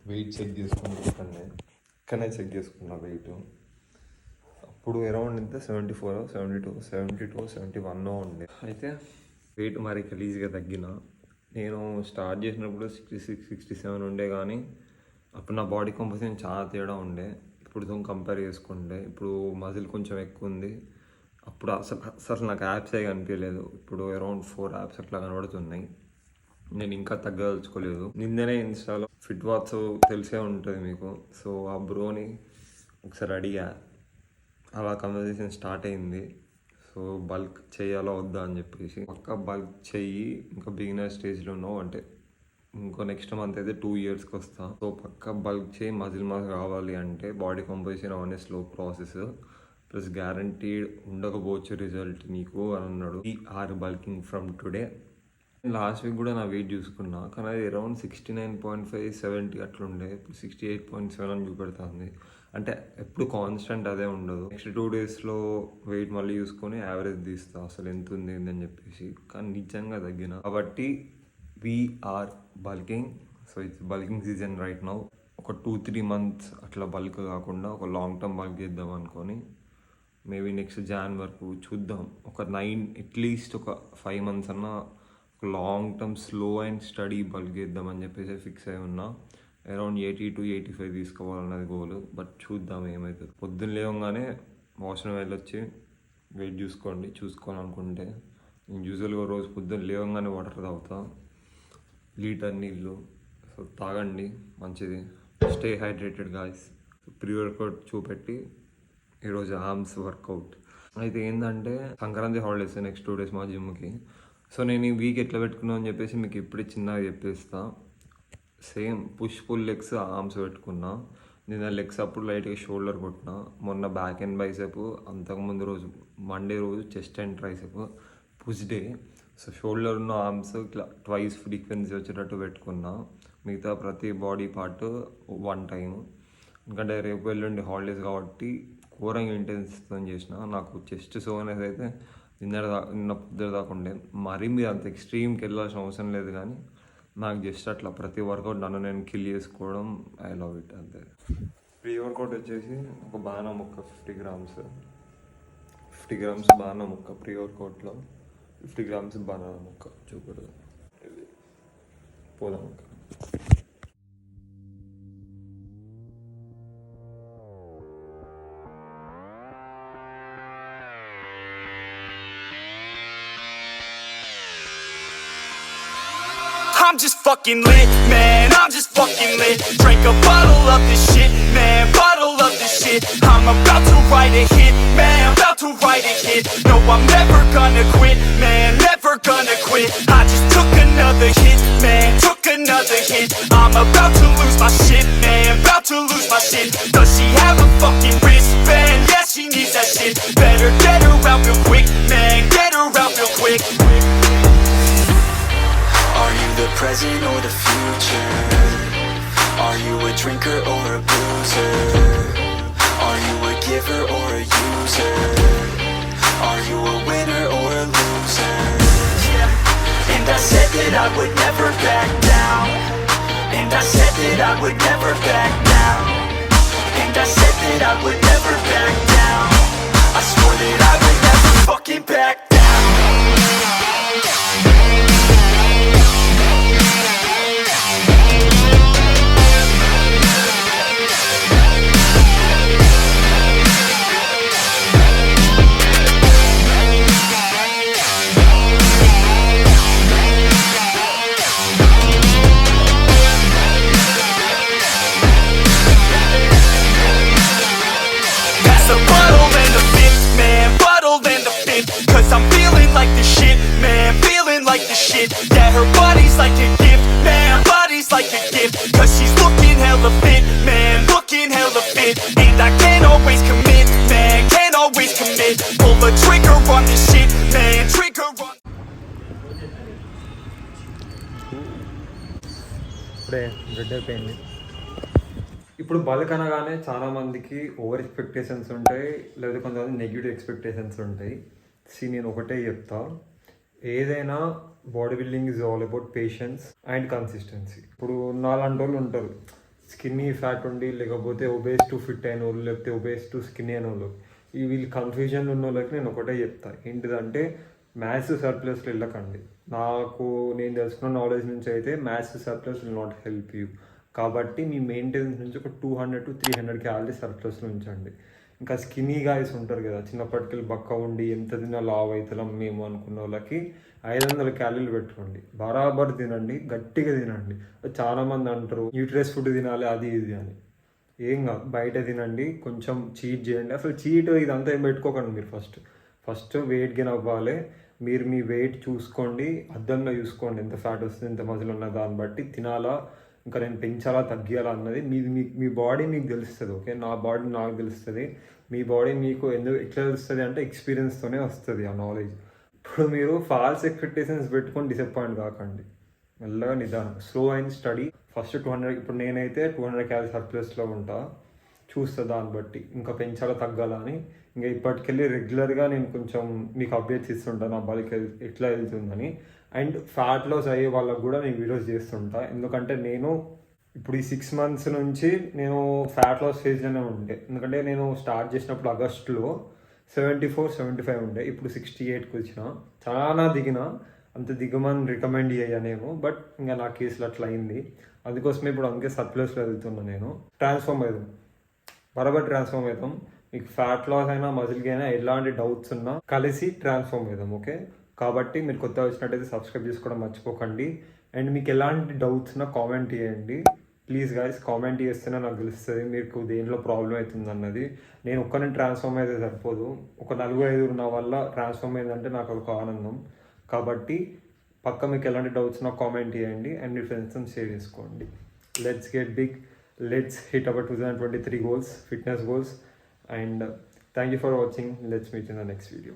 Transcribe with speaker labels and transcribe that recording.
Speaker 1: Weight check చేసుకుని ఇక్కడనే check చేసుకున్నా వెయిట్. అప్పుడు అరౌండ్ ఎంత 74, 72, 71 ఉండే. అయితే వెయిట్ మరి గలీజ్గా తగ్గిన. నేను స్టార్ట్ చేసినప్పుడు 66, 67 ఉండే, కానీ అప్పుడు నా బాడీ కంపోజిషన్ చాలా తేడా ఉండే. ఇప్పుడుతో కంపేర్ చేసుకుంటే ఇప్పుడు మజిల్ కొంచెం ఎక్కువ ఉంది. అప్పుడు అసలు నాకు యాప్సే కనిపించలేదు. ఇప్పుడు అరౌండ్ 4 యాప్స్ అట్లా కనబడుతున్నాయి. నేను ఇంకా తగ్గదలుచుకోలేదు. నిన్ననే ఇన్స్టాలో ఫిట్ వాచ్ తెలిసే ఉంటుంది మీకు. సో ఆ బ్రోని ఒకసారి అడిగా, అలా కన్వర్జేషన్ స్టార్ట్ అయింది. సో బల్క్ చేయాలో వద్దా అని చెప్పేసి. పక్కా బల్క్ చెయ్యి, ఇంకా బిగినర్ స్టేజ్లో ఉన్నావు అంటే ఇంకో నెక్స్ట్ మంత్ అయితే 2 yearsకి వస్తా. సో పక్కా బల్క్ చేయి, మజిల్ మాస్ కావాలి అంటే బాడీ కంపోజిషన్ అవన్నీ స్లో ప్రాసెస్, ప్లస్ గ్యారంటీడ్ ఉండకపోవచ్చు రిజల్ట్ నీకు అని అన్నాడు. Are bulking from today. Last week కూడా నా వెయిట్ చూసుకున్నా, కానీ అది అరౌండ్ 69.5, 70 అట్లుండే. ఇప్పుడు 68.7 అని చూపెడుతుంది. అంటే ఎప్పుడు కాన్స్టెంట్ అదే ఉండదు. నెక్స్ట్ 2 daysలో వెయిట్ మళ్ళీ చూసుకొని యావరేజ్ తీస్తా అసలు ఎంత ఉంది అని చెప్పేసి. కానీ నిజంగా తగ్గిన. కాబట్టి we are bulking. So it's bulking season right now. ఒక 2-3 months అట్లా బల్క్ కాకుండా ఒక లాంగ్ టర్మ్ బల్క్ చేద్దాం అనుకొని మేబీ నెక్స్ట్ Jan వరకు చూద్దాం. ఒక 9 అట్లీస్ట్ ఒక 5 months అన్నా long term slow and study bulk చేద్దామని చెప్పేసి ఫిక్స్ అయి ఉన్నా. అరౌండ్ 80 to 85 తీసుకోవాలన్నది గోల్. బట్ చూద్దాం ఏమవుతుంది. పొద్దున్న లేవగానే వాష్రూమ్ వెళ్ళొచ్చి వెయిట్ చూసుకోవాలనుకుంటే నేను యూజువల్గా రోజు పొద్దున్న లేవగానే వాటర్ తాగుతా, లీటర్ నీళ్ళు. సో తాగండి, మంచిది. Stay hydrated guys. Pre workout చూపెట్టి ఈరోజు ఆర్మ్స్ వర్కౌట్. అయితే ఏంటంటే సంక్రాంతి హాలిడేస్ నెక్స్ట్ 2 days మా జిమ్కి. సో నేను ఈ వీక్ ఎట్లా పెట్టుకున్నాను అని చెప్పేసి మీకు ఇప్పుడే చిన్నగా చెప్పేస్తా. Same push pull legs arms పెట్టుకున్నా. నేను లెగ్స్ అప్పుడు లైట్గా షోల్డర్ కొట్టిన. మొన్న బ్యాక్ అండ్ బైసెప్, అంతకుముందు రోజు మండే రోజు chest and tricep push day. So shoulder ఉన్న ఆర్మ్స్ ఇట్లా ట్వైస్ ఫ్రీక్వెన్సీ వచ్చేటట్టు పెట్టుకున్నా. మిగతా ప్రతి బాడీ పార్ట్ 1 time. ఎందుకంటే రేపు వెళ్ళండి హాలిడేస్ కాబట్టి ఘోరంగా ఇంటెన్సిటీతో చేసిన. నాకు చెస్ట్ సోనెస్ అయితే నిన్న పొద్దున దాకా ఉండే. మరీ మీరు అంత ఎక్స్ట్రీమ్కి వెళ్ళాల్సిన అవసరం లేదు, కానీ నాకు జస్ట్ అట్లా ప్రతి వర్కౌట్ నన్ను నేను కిల్ చేసుకోవడం ఐ లవ్ ఇట్ అంతే. ప్రీ వర్కౌట్ వచ్చేసి ఒక బాణం ముక్క 50 grams. 50 grams బాణం ముక్క ప్రీ వర్కౌట్లో, 50 grams బనానా ముక్క చూపడదు. ఇది పోదాం ముక్క.
Speaker 2: I'm just fucking lit, man, I'm just fucking lit. Drink a bottle of this shit, man, bottle of this shit. I'm about to write a hit, man, about to write a hit. No, I'm never gonna quit, man, never gonna quit. I just took another hit, man, took another hit. I'm about to lose my shit, man, about to lose my shit. Does she have a fucking wristband? Yeah, she needs that shit. Better get her out real quick, man, get her out real quick. Are you the present or the future? Are you a drinker or a boozer? Are you a giver or a user? Are you a winner or a loser? Yeah. And I said that I would never back down. And I said that I would never back down. And I said that I would never back down. I swore that I would never fucking back down. Yeah, her body's like a gift, man, body's like a gift. Cause she's looking hella fit, man, looking hella fit. And I can't always commit, man, can't always commit. Pull the trigger on this shit, man, trigger on.
Speaker 1: ఇప్పుడే red అయిపోయింది. ఇప్పుడు bulk అనగానే చాలా మందికి over expectations ఉంటాయి, లేదా కొంతమంది negative expectations ఉంటాయి. నేను ఒకటే చెప్తా, ఏదైనా body building is all about patience and consistency. ఇప్పుడు నాలాంటి వాళ్ళు ఉంటారు, స్కిన్నీ ఫ్యాట్ ఉండి లేకపోతే ఒబేస్ టు ఫిట్ అయిన వాళ్ళు లేకపోతే ఒబేస్ టు స్కిన్నీ అయిన వాళ్ళు ఈ వీళ్ళు కన్ఫ్యూజన్ ఉన్న వాళ్ళకి నేను ఒకటే చెప్తాను ఏంటిదంటే మ్యాథ్స్ సర్ప్లస్లో వెళ్ళకండి. నేను తెలుసుకున్న నాలెడ్జ్ నుంచి అయితే maths surplus will not help you. కాబట్టి మీ మెయింటెనెన్స్ నుంచి ఒక 200 to 300 క్యాలరీస్ సర్ప్లస్లో ఉంచండి. ఇంకా స్కినీ గాయస్ ఉంటారు కదా, చిన్నప్పటికెళ్ళి బక్క ఉండి ఎంత తిన్నా లావ్ అవుతున్నాం మేము అనుకున్న వాళ్ళకి 500 క్యాలరీలు పెట్టుకోండి. బరాబర్ తినండి, గట్టిగా తినండి. చాలామంది అంటారు న్యూట్రియస్ ఫుడ్ తినాలి అది ఇది అని. ఏం కాదు, బయట తినండి, కొంచెం చీట్ చేయండి. అసలు చీట్ ఇదంతా ఏం పెట్టుకోకండి. మీరు ఫస్ట్ వెయిట్ గెయిన్ అవ్వాలి. మీరు మీ వెయిట్ చూసుకోండి, అద్దంలో చూసుకోండి ఎంత ఫ్యాట్ వస్తుంది ఎంత మజిల్ ఉన్న దాన్ని బట్టి తినాలా, ఇంకా నేను పెంచాలా తగ్గియాలా అన్నది మీ బాడీ మీకు తెలుస్తుంది. ఓకే, నా బాడీ నాకు తెలుస్తుంది, మీ బాడీ మీకు ఎట్లా తెలుస్తుంది అంటే ఎక్స్పీరియన్స్తోనే వస్తుంది ఆ నాలెడ్జ్. ఇప్పుడు మీరు ఫాల్స్ ఎక్స్పెక్టేషన్స్ పెట్టుకొని డిసప్పాయింట్ కాకండి. మెల్లగా నిదానం, స్లో అండ్ స్టడీ. ఫస్ట్ 200, ఇప్పుడు నేనైతే 200 క్యాలరీ సర్ప్లస్లో ఉంటా, చూస్తా దాన్ని బట్టి ఇంకా పెంచాలా తగ్గాలని. ఇంకా ఇప్పటికెళ్ళి రెగ్యులర్గా నేను కొంచెం మీకు అప్డేట్స్ ఇస్తుంటాను నా బాడీకి ఎట్లా వెళ్తుందని. అండ్ ఫ్యాట్ లాస్ అయ్యే వాళ్ళకు కూడా నేను వీడియోస్ చేస్తుంటా. ఎందుకంటే నేను ఇప్పుడు ఈ 6 months నుంచి నేను ఫ్యాట్ లాస్ ఫేజ్లోనే ఉండే. ఎందుకంటే నేను స్టార్ట్ చేసినప్పుడు ఆగస్టులో 74-75 ఉండే, ఇప్పుడు 68కి వచ్చిన. చాలా దిగిన, అంత దిగమని రికమెండ్ చేయనేమో, బట్ ఇంకా నా కేసులో అట్లా అయింది. అందుకోసమే ఇప్పుడు అందుకే సర్ప్లస్లో వెళ్తున్నా. నేను ట్రాన్స్ఫార్మ్ అవుతాం, బరాబర్ ట్రాన్స్ఫార్మ్ అవుతాం. మీకు ఫ్యాట్ లాస్ అయినా మజిల్ గెయిన్ అయినా ఎలాంటి డౌట్స్ ఉన్నా కలిసి ట్రాన్స్ఫార్మ్ అవుతాం. ఓకే, కాబట్టి మీరు కొత్తగా వచ్చినట్టయితే సబ్స్క్రైబ్ చేసుకోవడం మర్చిపోకండి. అండ్ మీకు ఎలాంటి డౌట్స్ ఉన్నా కామెంట్ చేయండి ప్లీజ్ గాయస్. కామెంట్ చేస్తేనే నాకు తెలుస్తుంది మీకు దేనిలో ప్రాబ్లం అవుతుంది అన్నది. నేను ఒక్కరిని ట్రాన్స్ఫార్మ్ అయితే సరిపోదు, ఒక 4-5 నా వల్ల ట్రాన్స్ఫార్మ్ అయిందంటే నాకు ఒక ఆనందం. కాబట్టి పక్క మీకు ఎలాంటి డౌట్స్ ఉన్నా కామెంట్ చేయండి అండ్ మీ ఫ్రెండ్స్తో షేర్ చేసుకోండి. Let's get big, let's hit our 2023 goals, fitness goals. And thank you for watching. Let's meet in the next video.